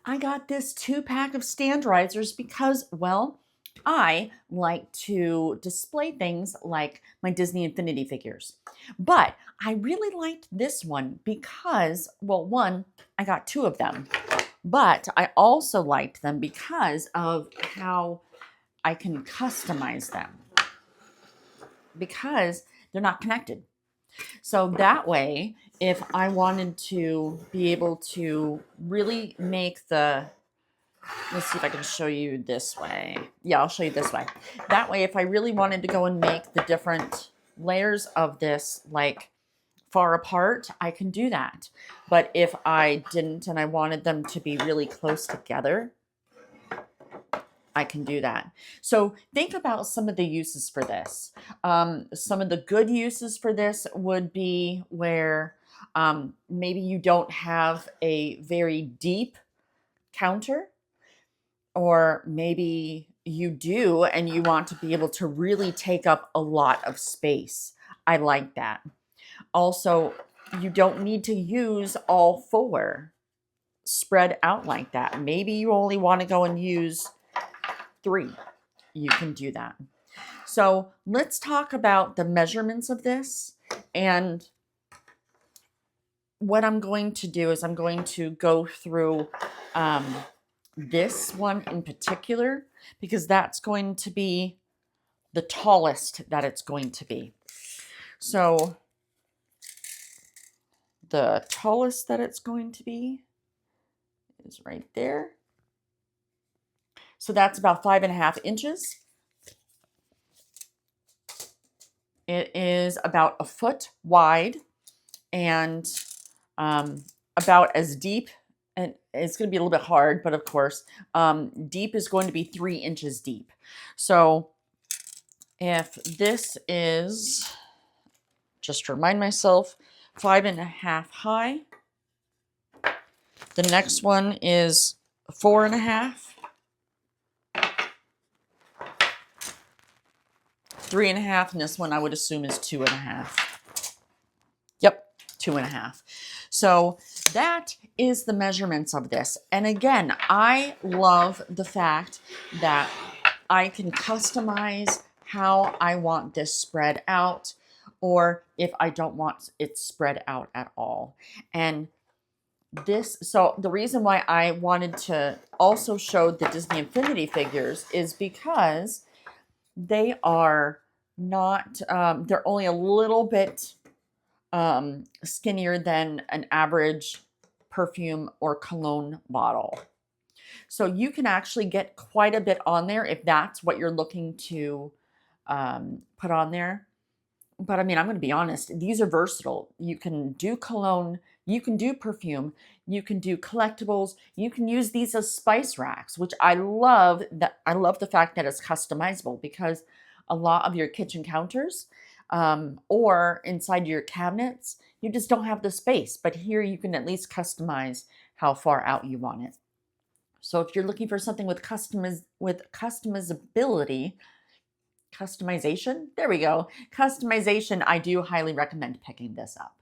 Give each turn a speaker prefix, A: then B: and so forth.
A: I got this 2-pack of standardizers because, well, I like to display things like my Disney Infinity figures. But I really liked this one because, well, one, I got 2 of them, but I also liked them because of how I can customize them because they're not connected. So that way, if I wanted to be able to really make let's see if I can show you this way. Yeah, I'll show you this way. That way, if I really wanted to go and make the different layers of this like far apart, I can do that. But if I didn't and I wanted them to be really close together, I can do that. So think about some of the uses for this. Some of the good uses for this would be where maybe you don't have a very deep counter, or maybe you do and you want to be able to really take up a lot of space. I like that. Also, you don't need to use all 4 spread out like that. Maybe you only want to go and use 3. You can do that. So let's talk about the measurements of this. And what I'm going to do is I'm going to go through this one in particular, because that's going to be the tallest that it's going to be. So the tallest that it's going to be is right there. So that's about 5.5 inches. It is about a foot wide and about as deep, and it's going to be a little bit hard, but of course, deep is going to be 3 inches deep. So if this is, just to remind myself, 5.5 high, the next one is 4.5, 3.5, and this one I would assume is 2.5. Yep, 2.5. So that is the measurements of this. And again, I love the fact that I can customize how I want this spread out, or if I don't want it spread out at all. And this, so the reason why I wanted to also show the Disney Infinity figures is because they are not, they're only a little bit skinnier than an average perfume or cologne bottle. So you can actually get quite a bit on there if that's what you're looking to put on there. But I mean, I'm going to be honest, these are versatile. You can do cologne, you can do perfume, you can do collectibles, you can use these as spice racks, which I love. That I love the fact that it's customizable, because a lot of your kitchen counters or inside your cabinets, you just don't have the space. But here you can at least customize how far out you want it. So if you're looking for something with customizability, customization, there we go. Customization, I do highly recommend picking this up.